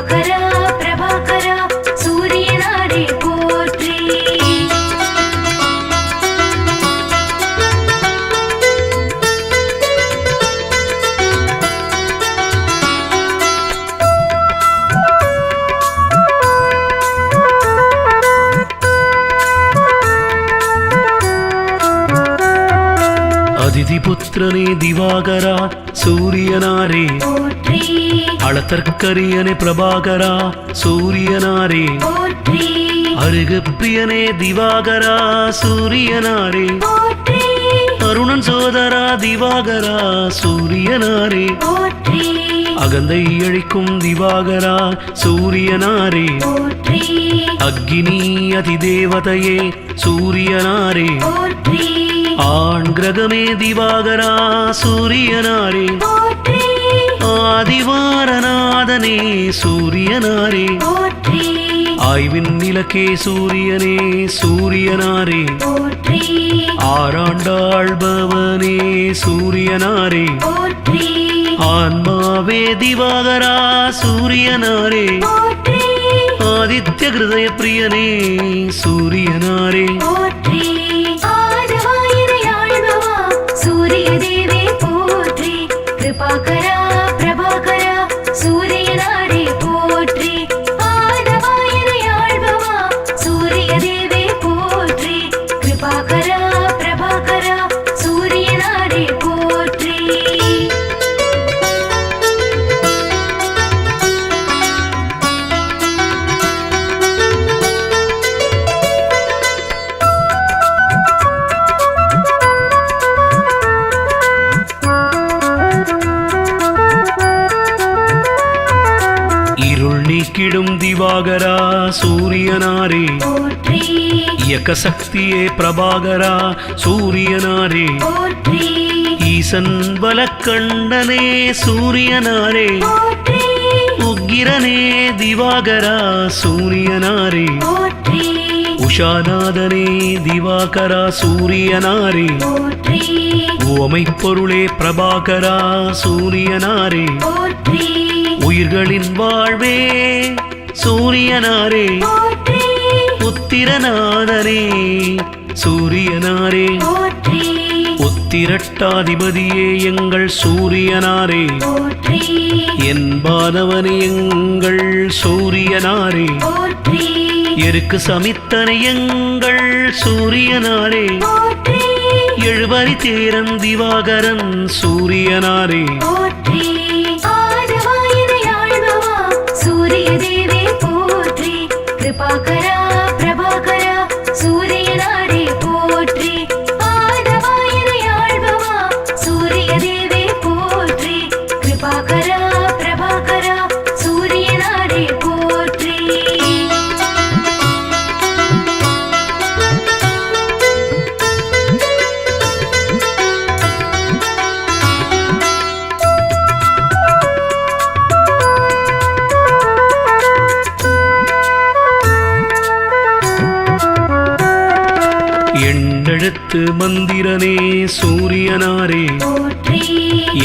கிருபாகரா பிரபாகரா சூரியனாரே போற்றி. அதிதிபுத்திரனே திவாகரா சூரியனாரே போற்றி அளத்தற்கரியனே பிரபாகரா சூரியனாரே போற்றி அருகப்பிரியனே திவாகரா சூரியனாரே போற்றி அருணன் சோதரா திவாகரா சூரியனாரே போற்றி அகந்தை அழிக்கும் திவாகரா சூரியனாரே போற்றி அக்னி அதிதேவதையே சூரியனாரே போற்றி ஆண் கிரகமே திவாகரா சூரியனாரே போற்றி ஆதிவாரநாதனே சூரியனாரே போற்றி ஆய்வின் நிலக்கே சூரியனே சூரியனாரே போற்றி ஆராண்டாள்பவனே சூரியனாரே போற்றி ஆன்மாவே திவாகரா சூரியனாரே போற்றி ஆதித்ய ஹிருதய பிரியனே சூரியனாரே போற்றி ஆதிவாயிரையாழ்பவா சூரிய தேவே போற்றி கிருபாகரா பிரபாகரா சூரியனாரே போற்றி ஆதிவாயிரையாழ்பவா சூரிய தேவே போற்றி கிருபாகரா பிரபாகரா சூரியனாரே போற்றி. இருள் நீக்கிடும் திவாகரா சூரியனாரே போற்றி இயக்க சக்தியே பிரபாகரா சூரியனாரே போற்றி ஈசன் பலக்கண்டனே சூரியனாரே போற்றி உக்கிரனே திவாகரா சூரியனாரே போற்றி உஷாநாதனே திவாகரா சூரியனாரே போற்றி ஓமை பொருளே பிரபாகரா சூரியனாரே போற்றி உயிர்களின் வாழ்வே சூரியனாரே போற்றி உத்திரநாதனே சூரியனாரே போற்றி உத்திரட்டாதிபதியே எங்கள் சூரியனாரே போற்றி என்பானவனே எங்கள் சூரியனாரே போற்றி எருக்கு சமித்தனை எங்கள் சூரியனாரே போற்றி எழுபறி தேரன் திவாகரன் சூரியனாரே போற்றி ஆதிவாயிரையாழ்பவா சூரிய தேவே போற்றி கிருபாகரா பிரபாகரா சூரியனாரே போற்றி ஆதிவாயிரையாழ்பவா சூரிய தேவே போற்றி கிருபாகரா பிரபாகரா சூரியனாரே போற்றி. எண்ணெழுத்து மந்திரனே சூரியனாரே போற்றி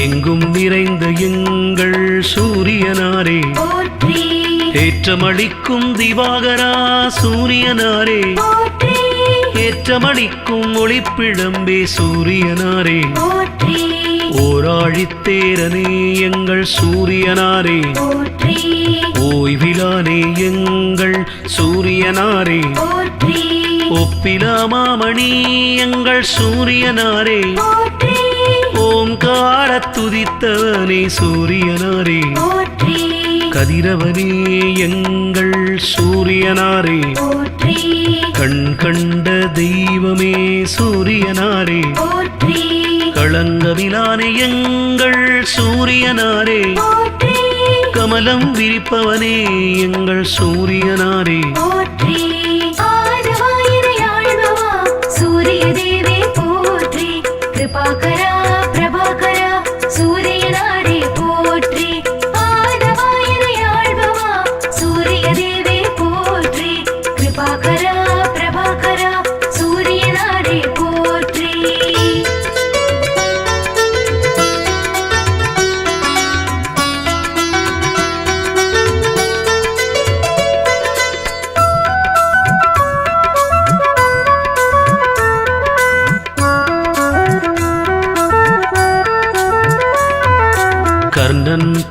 எங்கும் நிறைந்த எங்கள் சூரியனாரே போற்றி ஏற்றமளிக்கும் திவாகரா சூரியனாரே போற்றி ஏற்றமளிக்கும் ஒளிப்பிழம்பே சூரியனாரே போற்றி ஓராழித்தேரனே எங்கள் சூரியனாரே போற்றி ஓய்விலானே எங்கள் சூரியனாரே போற்றி ஒப்பிலாமாமணி எங்கள் சூரியனாரே போற்றி ஓங்கார துதித்தவனே சூரியனாரே போற்றி கதிரவனே எங்கள் சூரியனாரே போற்றி கண் கண்ட தெய்வமே சூரியனாரே போற்றி களங்கமிலானே எங்கள் சூரியனாரே போற்றி கமலம் விரிப்பவனே எங்கள் சூரியனாரே போற்றி ஆதிவாயிரையாழ்பவா சூரிய தேவே போற்றி கிருபாகரா பிரபாகரா சூரியனாரே போற்றி ஆதிவாயிரையாழ்பவா சூரிய தேவே போற்றி கிருபாகரா பிரபாகரா சூரியனாரே போற்றி.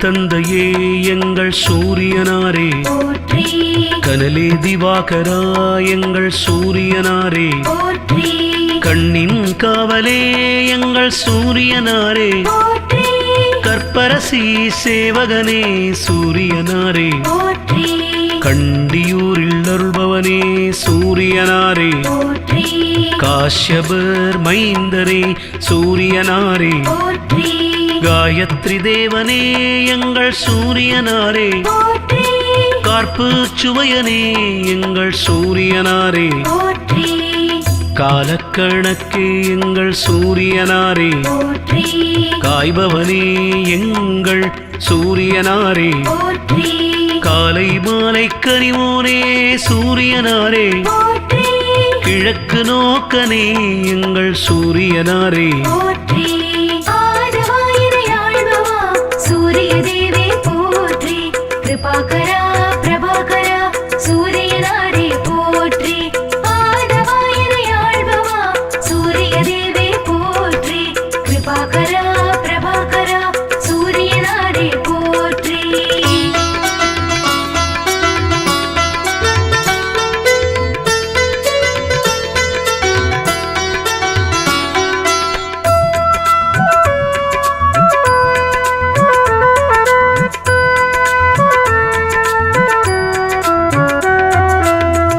தந்தையே எங்கள் சூரியனாரே, போற்றி கனலே திவாகரா எங்கள் சூரியனாரே, போற்றி கண்ணின் காவலே எங்கள் சூரியனாரே, போற்றி கற்பரசி சேவகனே சூரியனாரே, போற்றி கண்டியூரில் அருள்பவனே சூரியனாரே, போற்றி காஷ்யபர் மைந்தரே சூரியனாரே, போற்றி காயத்ரி தேவனே எங்கள் சூரியனாரே, போற்றி கார்ப்பு சுவையனே எங்கள் சூரியனாரே, போற்றி காலக்கணக்கே எங்கள் சூரியனாரே, போற்றி காய்பவனே எங்கள் சூரியனாரே, போற்றி காலை மாலை கனிவோனே சூரியனாரே, போற்றி கிழக்கு நோக்கனே எங்கள் சூரியனாரே, போற்றி ஆதவாயினையாழ்பவா சூரிய தேவே போற்றி கிருபாகரா பிரபாகரா சூரியனாரே போற்றி ஆதவாயினையாழ்பவா சூரிய தேவே போற்றி கிருபாகரா பிரபாகரா சூரியனாரே போற்றி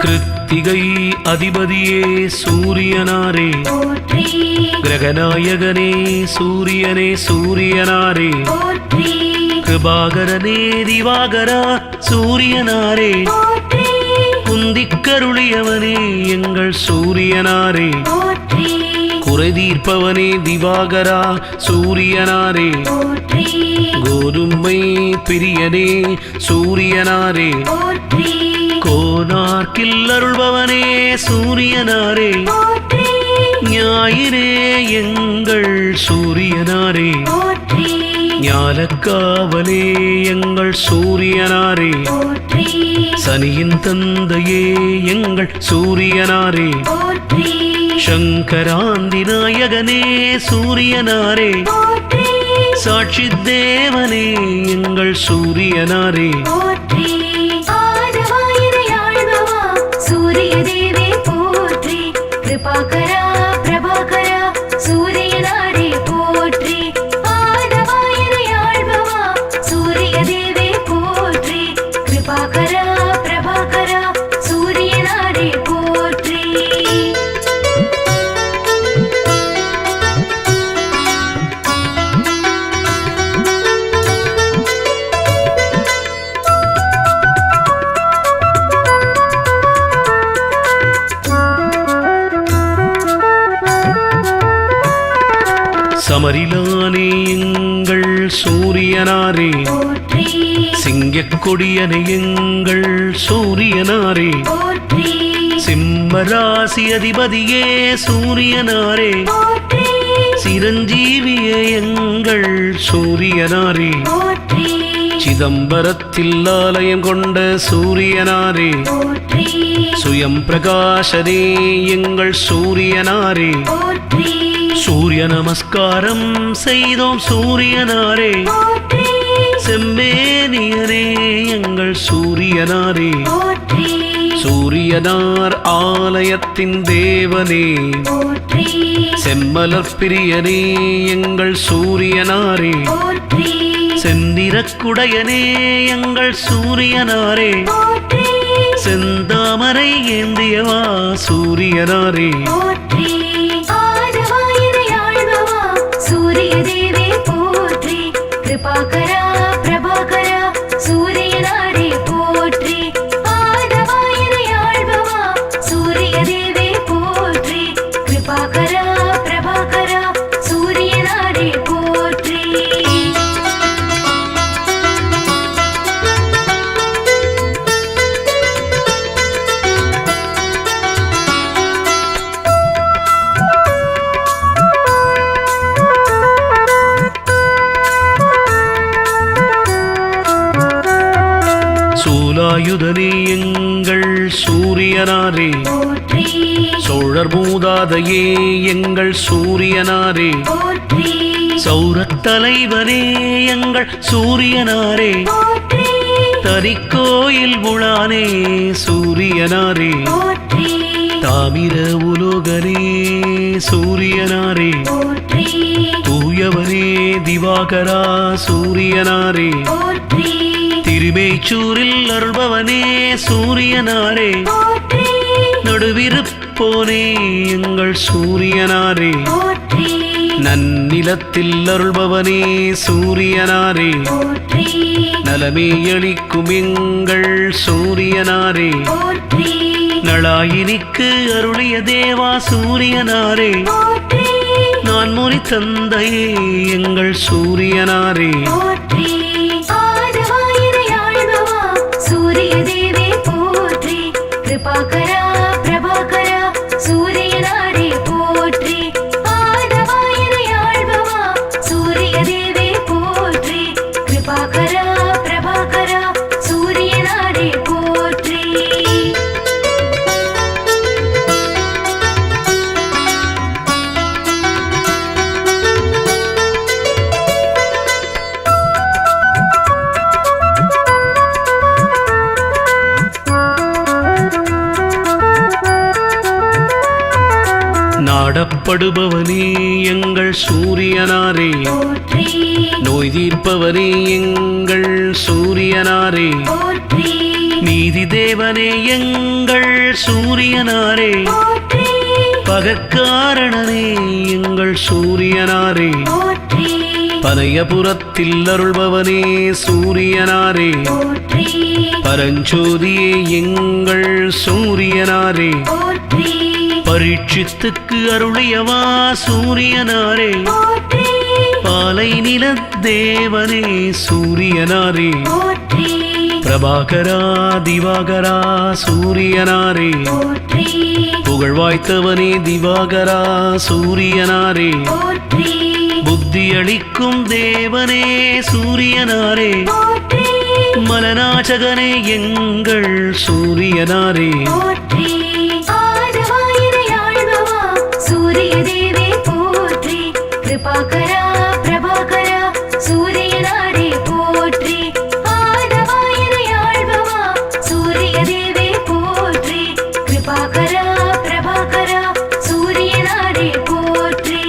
கிருத்திகை அதிபதியே சூரியனாரே, போற்றி கிரகநாயகனே சூரியனே சூரியனாரே, போற்றி கிருபாகரனே திவாகரா சூரியனாரே, போற்றி குந்திக்கருளியவனே எங்கள் சூரியனாரே, போற்றி குறை தீர்ப்பவனே திவாகரா சூரியனாரே, போற்றி கோதுமை பிரியனே சூரியனாரே, போற்றி கோனார்க்கில் அருள்பவனே சூரியனாரே, போற்றி ஞாயிறே எங்கள் சூரியனாரே, போற்றி ஞாலக்காவலே எங்கள் சூரியனாரே, போற்றி சனியின் தந்தையே எங்கள் சூரியனாரே, போற்றி சங்கராந்தி நாயகனே சூரியனாரே, போற்றி சாட்சி தேவனே எங்கள் சூரியனாரே, போற்றி ஆதவாயினையாழ்பவா சூரிய தேவே போற்றி கிருபாகரா பிரபாகரா சூரியனாரே போற்றி ஆதவாயினையாழ்பவா சூரிய தேவே போற்றி கிருபாகரா பிரபாகரா சூரியனாரே போற்றி சமரிலானே எங்கள் சூரியனாரே, போற்றி சிங்கக்கொடியனே எங்கள் சூரியனாரே, போற்றி சிம்மராசி அதிபதியே சூரியனாரே, போற்றி சிரஞ்சீவியே எங்கள் சூரியனாரே, போற்றி சிதம்பரத்தில் ஆலயம் கொண்ட சூரியனாரே, போற்றி சுயம் பிரகாசனே எங்கள் சூரியனாரே, போற்றி சூரிய நமஸ்காரம் செய்தோம் சூரியனாரே, போற்றி செம்மேனியரே எங்கள் சூரியனாரே, போற்றி சூரியனார் ஆலயத்தின் தேவனே, போற்றி செம்மலர் பிரியனே எங்கள் சூரியனாரே, போற்றி செந்திரக்குடையனே எங்கள் சூரியனாரே, போற்றி செந்தாமரை ஏந்தியவா சூரியனாரே, போற்றி ஆதவாயினையாழ்பவா சூரிய தேவே போற்றி கிருபாகரா பிரபாகரா சூரியனாரே போற்றி ஆதவாயினையாழ்பவா சூரிய தேவே போற்றி கிருபாகரா பிரபாகரா சூரியனாரே போற்றி சூலாயுதனே எங்கள் சூரியனாரே, போற்றி சோழர் மூதாதையே எங்கள் சூரியனாரே, போற்றி சௌரத் தலைவனே எங்கள் சூரியனாரே போற்றி தரிக்கோயில் உளானே சூரியனாரே போற்றி தாமிர உலோகனே சூரியனாரே போற்றி தூயவனே திவாகரா சூரியனாரே போற்றி திருமேச்சூரில் அருள்பவனே சூரியனாரே போற்றி நடுவிருப்போனே எங்கள் சூரியனாரே போற்றி நன்னிலத்தில் அருள்பவனே சூரியனாரே போற்றி நலமே அளிக்கும் எங்கள் சூரியனாரே போற்றி நளாயினிக்கு அருளிய தேவா சூரியனாரே போற்றி நான் முனி தந்தையே எங்கள் சூரியனாரே போற்றி ஆதவாயிரையாழ்பவா சூரிய தேவே போற்றி கிருபாகரா பிரபாகரா சூரியனாரே போற்றி ஆதவாயிரையாழ்பவா சூரிய தேவே போற்றி கிருபாகரா பிரபாகரா சூரியனாரே போற்றி நாடப்படுபவனே எங்கள் சூரியனாரே போற்றி நோய் தீர்ப்பவனே எங்கள் சூரியனாரே போற்றி நீதி தேவனே எங்கள் சூரியனாரே போற்றி பகக்காரணனே எங்கள் சூரியனாரே போற்றி பனையபுரத்தில் அருள்பவனே சூரியனாரே போற்றி பரஞ்சோதியே எங்கள் சூரியனாரே போற்றி பரீட்சித்துக்கு அருளியவா சூரியனாரே போற்றி பாலை நில தேவனே சூரியனாரே போற்றி பிரபாகரா திவாகரா சூரியனாரே போற்றி புகழ்வாய்த்தவனே திவாகரா சூரியனாரே போற்றி புத்தி அளிக்கும் தேவனே சூரியனாரே போற்றி மலநாச்சகனே எங்கள் சூரியனாரே போற்றி ஆதவாயிரையாழ்பவா சூரிய தேவே போற்றி கிருபாகரா பிரபாகரா சூரியனாரே போற்றி ஆதவாயிரையாழ்பவா சூரிய தேவே போற்றி கிருபாகரா பிரபாகரா சூரியனாரே போற்றி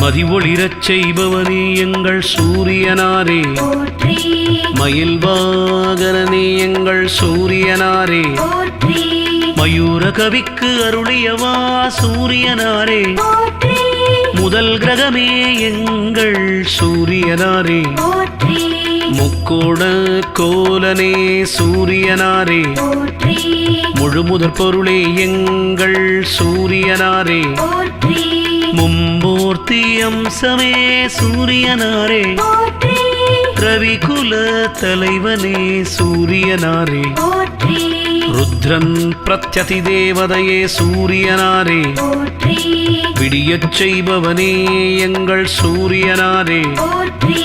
மதி ஒளிரச் செய்பவனே எங்கள் சூரியனாரே போற்றி மயில் வாகனனே எங்கள் சூரியனாரே போற்றி மயூர கவிக்கு அருளியவா சூரியனாரே போற்றி முதல் கிரகமே எங்கள் சூரியனாரே போற்றி முக்கோண கோலனே சூரியனாரே போற்றி முழுமுதற் பொருளே எங்கள் சூரியனாரே போற்றி மும்மூர்த்தி அம்சமே சூரியனாரே போற்றி ரவிகுல தலைவனே சூரியனாரே போற்றி ருத்ரன் பிரத்யதி தேவதையே சூரியனாரே போற்றி விடியச் செய்பவனே எங்கள் சூரியனாரே போற்றி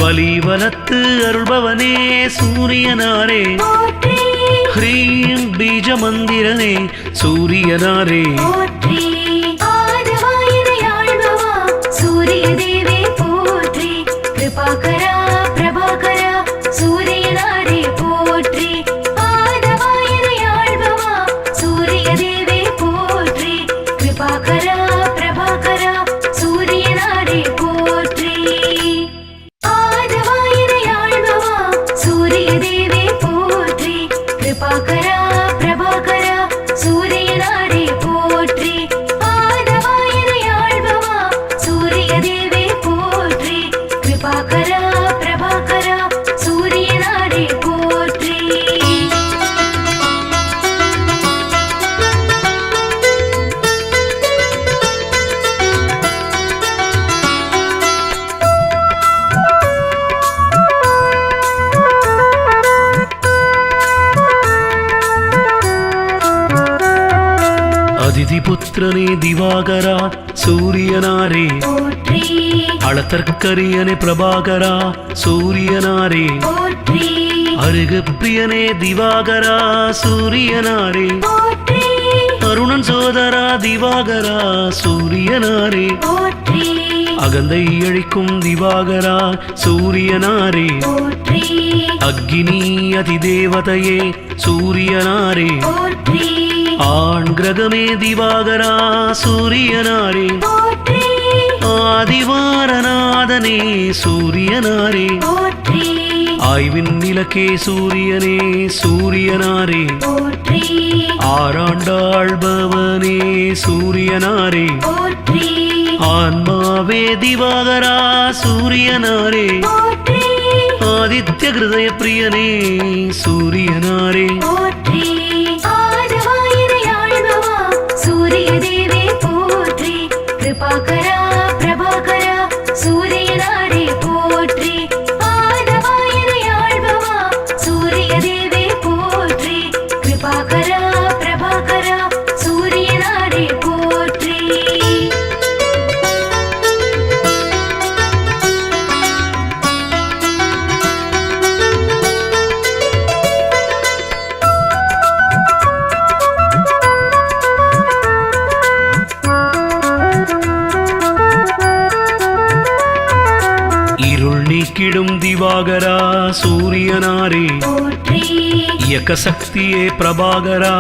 வலிவலத்து அருள்பவனே சூரியனாரே போற்றி ஹ்ரீம் பீஜ மந்திரனே சூரியனாரே போற்றி ஆதவாயிரையாழ்பவா சூரிய தேவே போற்றி கிருபாகரா பிரபாகரா சூரியனாரே போற்றி ஆதவாயிரையாழ்பவா சூரிய தேவே போற்றி கிருபாகரா பிரபாகரா சூரியனாரே போற்றி ஆதவாயிரையாழ்பவா சூரிய தேவே போற்றி கிருபாகரா பிரபாகரா சூரியனாரே போற்றி ஆதவாயிரையாழ்பவா சூரிய தேவே போற்றி கிருபாகரா பிரபாகரா புத்திரனே திவாகரா சூரியனாரே போற்றி அளத்தற்கரியனே பிரபாகரா சூரியனாரே போற்றி அருகு பிரியனே திவாகரா சூரியனாரே போற்றி அருணன் சோதரா திவாகரா சூரியனாரே போற்றி அகந்தை அழிக்கும் திவாகரா சூரியனாரே போற்றி அக்னி அதிதேவதையே சூரியனாரே போற்றி ஆண் கிரகமே திவாகரா சூரியனாரே போற்றி ஆதிவாரநாதனே சூரியனாரே போற்றி ஆய்வின் நிலக்கே சூரியனே சூரியனாரே போற்றி ஆராண்டாள்பவனே சூரியனாரே போற்றி ஆன்மாவே திவாகரா சூரியனாரே போற்றி ஆதித்ய ஹிருதய பிரியனே சூரியனாரே போற்றி ஆதவாயினை ஆழ்பவா சூரிய தேவே போற்றி கிருபாகரா பிரபாகரா சூரியனாரே போற்றி ஆதவாயினை ஆழ்பவா சூரிய தேவே போற்றி கிருபாகரா பிரபாகரா சூரியனாரே போற்றி இருள் நீக்கிடும் திவாகரா சூரியனாரே போற்றி இயக்க சக்தியே பிரபாகரா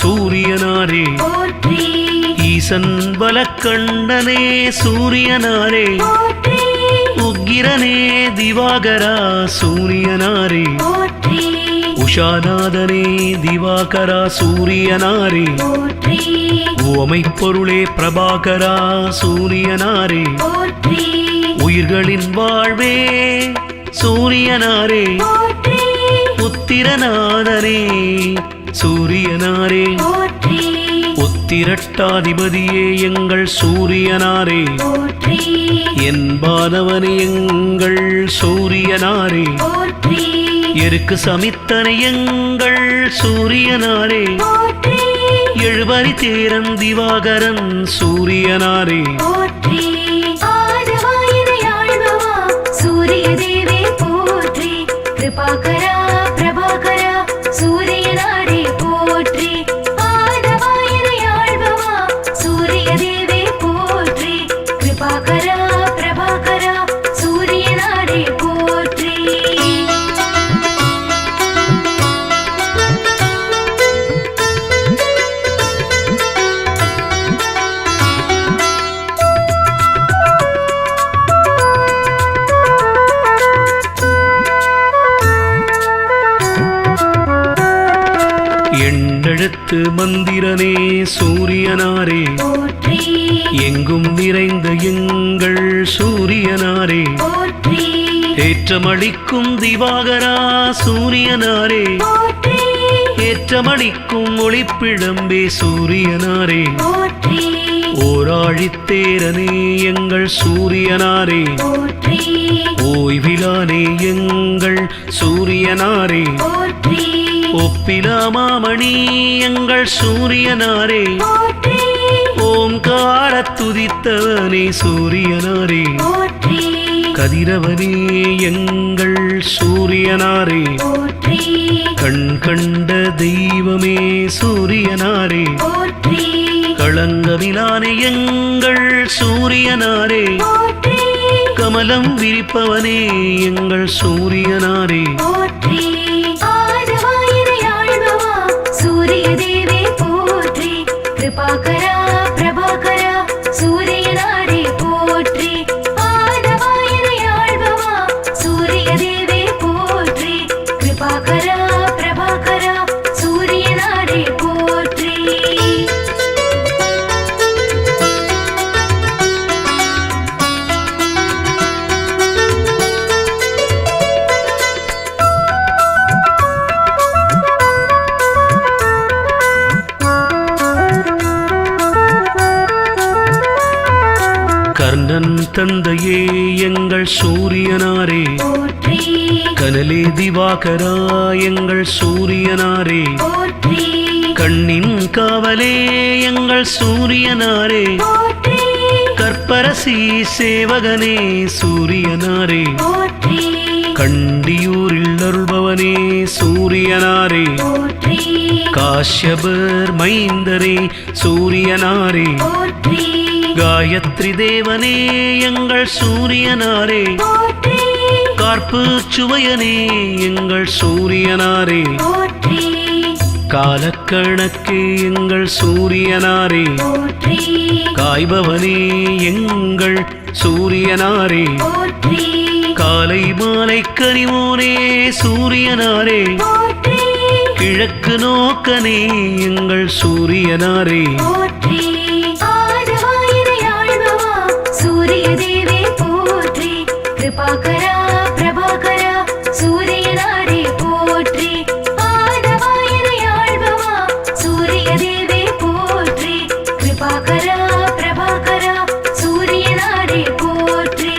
சூரியனாரே போற்றி ஈசன் பலக்கண்டனே சூரியனாரே போற்றி உக்கிரனே திவாகரா சூரியனாரே போற்றி உஷாநாதனே திவாகரா சூரியனாரே போற்றி உவமை பொருளே பிரபாகரா சூரியனாரே போற்றி உயிர்களின் வாழ்வே சூரியனாரே போற்றி உத்திரநாதனே சூரியனாரே போற்றி உத்திரட்டாதிபதியே எங்கள் சூரியனாரே போற்றி என்பானவனே எங்கள் சூரியனாரே போற்றி எருக்கு சமித்தனை எங்கள் சூரியனாரே போற்றி எழுபறி தேரன் திவாகரன் சூரியனாரே போற்றி ஆதவாயினை ஆழ்பவா சூரிய தேவே போற்றி கிருபாகரா பிரபாகரா சூரியனாரே போற்றி ஆதவாயினை ஆழ்பவா சூரிய தேவே போற்றி கிருபாகரா பிரபாகரா சூரியனாரே போற்றி எண்ணெழுத்து மந்திரனே சூரியனாரே போற்றி எங்கும் நிறைந்த எங்கள் சூரியனாரே போற்றி ஏற்றமளிக்கும் திவாகரா சூரியனாரே போற்றி ஏற்றமளிக்கும் ஒளிப்பிழம்பே சூரியனாரே போற்றி ஓராழித்தேரனே எங்கள் சூரியனாரே போற்றி ஓய்விலானே எங்கள் சூரியனாரே போற்றி ஒப்பிலாமாமணி எங்கள் சூரியனாரே போற்றி ஓங்கார துதித்தவனே சூரியனாரே போற்றி கதிரவனே எங்கள் சூரியனாரே போற்றி கண் கண்ட தெய்வமே சூரியனாரே போற்றி களங்கமிலானே எங்கள் சூரியனாரே போற்றி கமலம் விரிப்பவனே எங்கள் சூரியனாரே போற்றி ஆதவாயினை ஆழ்பவா சூரிய தேவே போற்றி கிருபாகரா பிரபாகரா சூரியனாரே போற்றி ஆதவாயினை ஆழ்பவா சூரிய தேவே போற்றி கிருபாகரா பிரபாகரா சூரியனாரே போற்றி கர்ணன் தந்தையே எங்கள் சூரியனாரே போற்றி கனலே திவாகரா எங்கள் சூரியனாரே போற்றி கண்ணின் காவலே எங்கள் சூரியனாரே போற்றி கற்பரசி சேவகனே சூரியனாரே போற்றி கண்டியூரில் அருள்பவனே சூரியனாரே போற்றி காஷ்யபர் மைந்தரே சூரியனாரே போற்றி காயத்ரி தேவனே எங்கள் சூரியனாரே போற்றி கார்ப்பு சுவையனே எங்கள் சூரியனாரே போற்றி காலக்கணக்கே எங்கள் சூரியனாரே போற்றி காய்பவனே எங்கள் சூரியனாரே போற்றி காலை மாலை கனிவோனே சூரியனாரே போற்றி கிழக்கு நோக்கனே எங்கள் சூரியனாரே போற்றி ஆதவாயிரை ஆழ்பவா சூரிய தேவே போற்றி கிருபாகரா பிரபாகரா சூரியனாரே போற்றி ஆதவாயிரை ஆழ்பவா சூரிய தேவே போற்றி கிருபாகரா பிரபாகரா சூரியனாரே போற்றி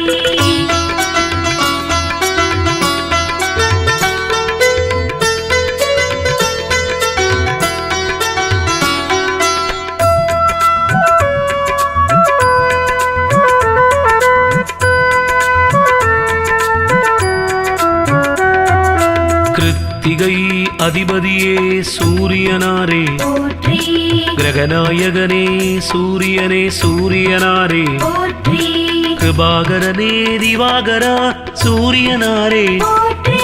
கிருத்திகை அதிபதியே சூரியனாரே போற்றி கிரகநாயகனே சூரியனே சூரியனாரே போற்றி கிருபாகரனே திவாகரா சூரியனாரே போற்றி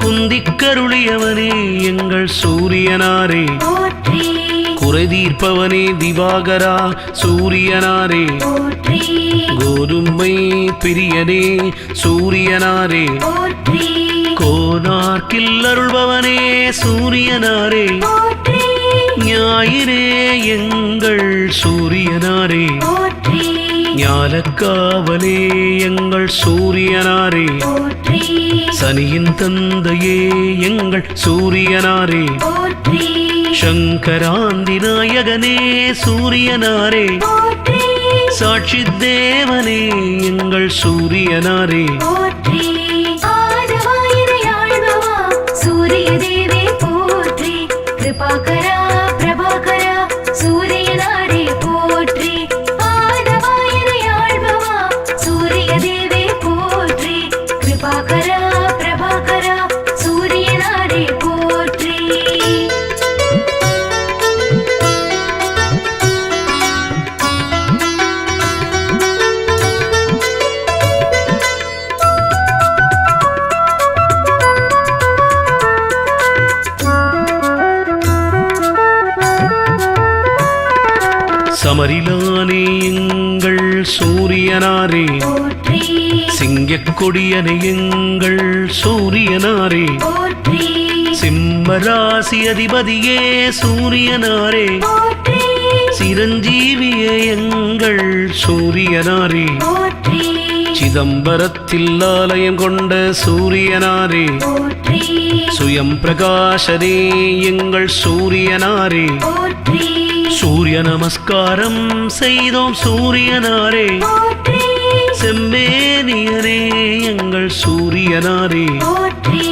குந்திக்கருளியவனே எங்கள் சூரியனாரே போற்றி குறை தீர்ப்பவனே திவாகரா சூரியனாரே போற்றி கோதுமை பிரியனே சூரியனாரே போற்றி கோனார்க்கில் அருள்பவனே சூரியனாரே போற்றி ஞாயிறே எங்கள் சூரியனாரே போற்றி ஞாலக்காவலே எங்கள் சூரியனாரே போற்றி சனியின் தந்தையே எங்கள் சூரியனாரே போற்றி சங்கராந்தி நாயகனே சூரியனாரே போற்றி சாட்சி தேவனே எங்கள் சூரியனாரே போற்றி ஆதவாயிரை ஆழ்பவா சூரிய தேவே போற்றி கிருபாகரா பிரபாகரா சூரியனாரே போற்றி ஆதவாயிரை ஆழ்பவா சூரிய தேவே போற்றி கிருபாகரா பிரபாகரா சூரியனாரே போற்றி சமரிலானே எங்கள் சூரியனாரே போற்றி சிங்கக்கொடியனே எங்கள் சூரியனாரே போற்றி சிம்மராசி அதிபதியே சூரியனாரே போற்றி சிரஞ்சீவியே எங்கள் சூரியனாரே போற்றி சிதம்பரத்தில் ஆலயம் கொண்ட சூரியனாரே போற்றி சுயம் பிரகாசனே எங்கள் சூரியனாரே போற்றி சூரிய நமஸ்காரம் செய்தோம் சூரியனாரே போற்றி செம்மேனியரே எங்கள் சூரியனாரே போற்றி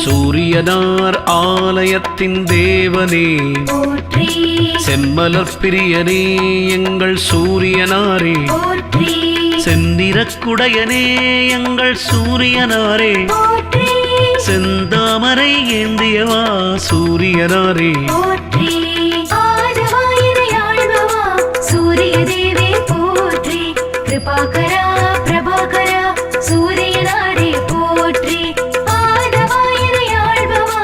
சூரியனார் ஆலயத்தின் தேவனே போற்றி செம்மலர் பிரியனே எங்கள் சூரியனாரே போற்றி செந்திரக்குடையனே எங்கள் சூரியனாரே போற்றி செந்தாமரை ஏந்தியவா சூரியனாரே போற்றி ஆதவாயிரை ஆழ்பவா சூரிய தேவே போற்றி கிருபாகரா பிரபாகரா சூரியனாரே போற்றி ஆதவாயிரை ஆழ்பவா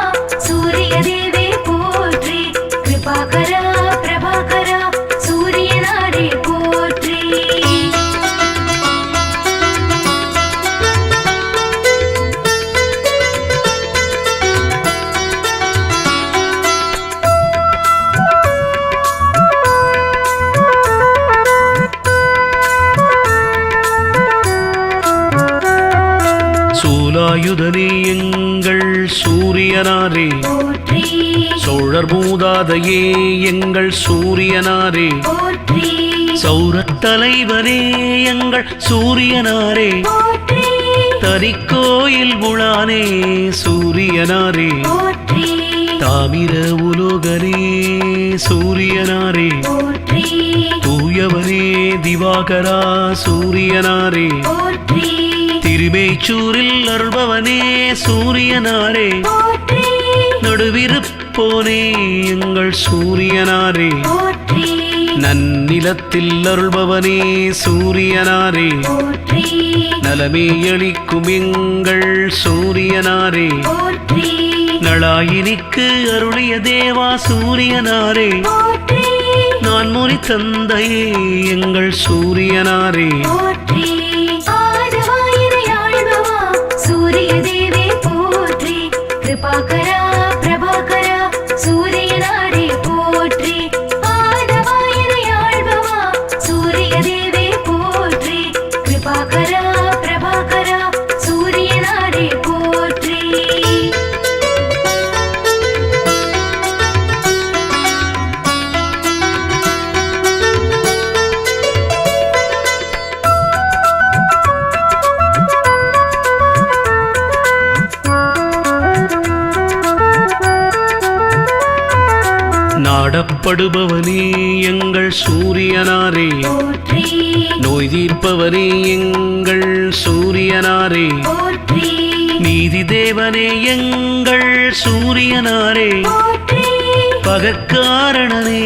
சூரிய தேவே போற்றி கிருபாகரா பிரபாகரா சூரியனாரே போற்றி சூலாயுதனே எங்கள் சூரியனாரே போற்றி சோழர் மூதாதையே எங்கள் சூரியனாரே போற்றி சௌரத் தலைவனே எங்கள் சூரியனாரே போற்றி தரிக்கோயில் புலானே சூரியனாரே போற்றி தாமிர உலோகனே சூரியனாரே போற்றி தூயவனே திவாகரா சூரியனாரே போற்றி திருமேச்சூரில் அருள்பவனே சூரியனாரே போற்றி நடுவிருப்போனே எங்கள் சூரியனாரே போற்றி நன்னிலத்தில் அருள்பவனே சூரியனாரே போற்றி நலமே அளிக்கும் எங்கள் சூரியனாரே போற்றி நளாயினிக்கு அருளிய தேவா சூரியனாரே போற்றி நான் முறி தந்தையே எங்கள் சூரியனாரே போற்றி ஆதவாயினை ஆழ்பவா சூரிய தேவே போற்றி கிருபாகரா பிரபாகரா சூரியனாரே போற்றி ஆதவாயினை ஆழ்பவா சூரிய தேவே போற்றி கிருபாகரா பிரபாகரா சூரியனாரே போற்றி நாடப்படுபவனே எங்கள் சூரியனாரே போற்றி நோய் தீர்ப்பவனே எங்கள் சூரியனாரே போற்றி நீதி தேவனே எங்கள் சூரியனாரே போற்றி பகற்காரணனே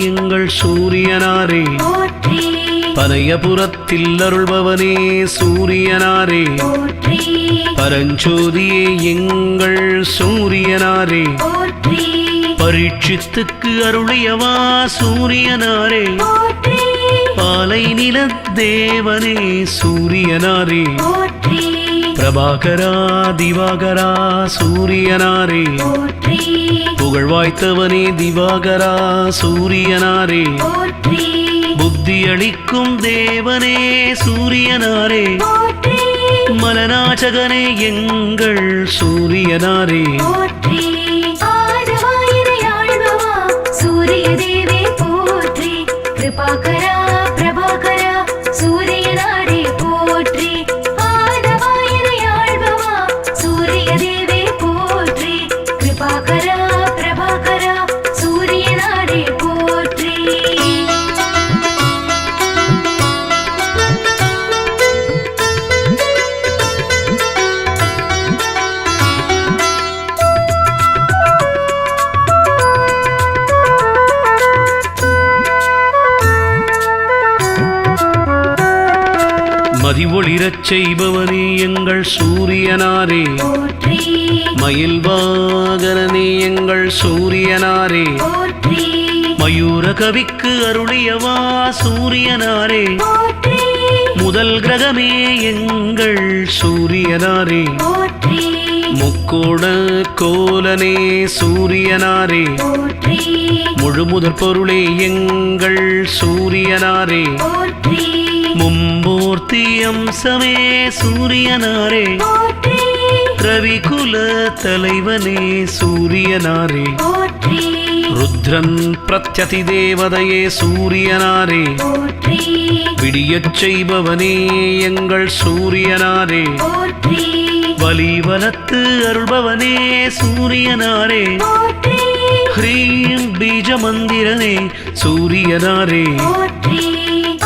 எங்கள் சூரியனாரே போற்றி பனையபுரத்தில் அருள்பவனே சூரியனாரே போற்றி பரஞ்சோதியே எங்கள் சூரியனாரே போற்றி பரீட்சித்துக்கு அருளியவா சூரியனாரே போற்றி பாலை நில தேவனே சூரியனாரே போற்றி பிரபாகரா திவாகரா சூரியனாரே போற்றி புகழ்வாய்த்தவனே திவாகரா சூரியனாரே போற்றி புத்தி அளிக்கும் தேவனே சூரியனாரே போற்றி மலநாச்சகனே எங்கள் சூரியனாரே போற்றி ஆதவாயினை ஆழ்பவா சூரிய தேவே போற்றி கிருபாகரா பிரபாகரா சூரியனாரே போற்றி ஆதவாயினை ஆழ்பவா சூரிய தேவே போற்றி கிருபாகரா பிரபாகரா சூரியனாரே போற்றி மதி ஒளிரச் செய்பவனே எங்கள் சூரியனாரே போற்றி மயில் வாகனனே எங்கள் சூரியனாரே போற்றி மயூர கவிக்கு அருளியவா சூரியனாரே போற்றி முதல் கிரகமே எங்கள் சூரியனாரே போற்றி முக்கோண கோலனே சூரியனாரே போற்றி முழுமுதற் பொருளே எங்கள் சூரியனாரே போற்றி மும்மூர்த்தி அம்சமே சூரியனாரே போற்றி ரவிகுல தலைவனே சூரியனாரே போற்றி ருத்ரன் பிரத்யதி தேவதையே சூரியனாரே போற்றி விடியச் செய்பவனே எங்கள் சூரியனாரே போற்றி வலிவலத்து அருள்பவனே சூரியனாரே போற்றி ஹ்ரீம் பீஜ மந்திரனே சூரியனாரே போற்றி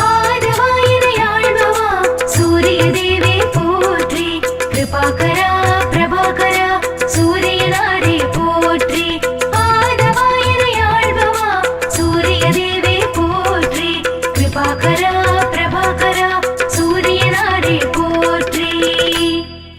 ஆதவாயினை ஆழ்பவா சூரிய தேவே போற்றி கிருபாகரா பிரபாகரா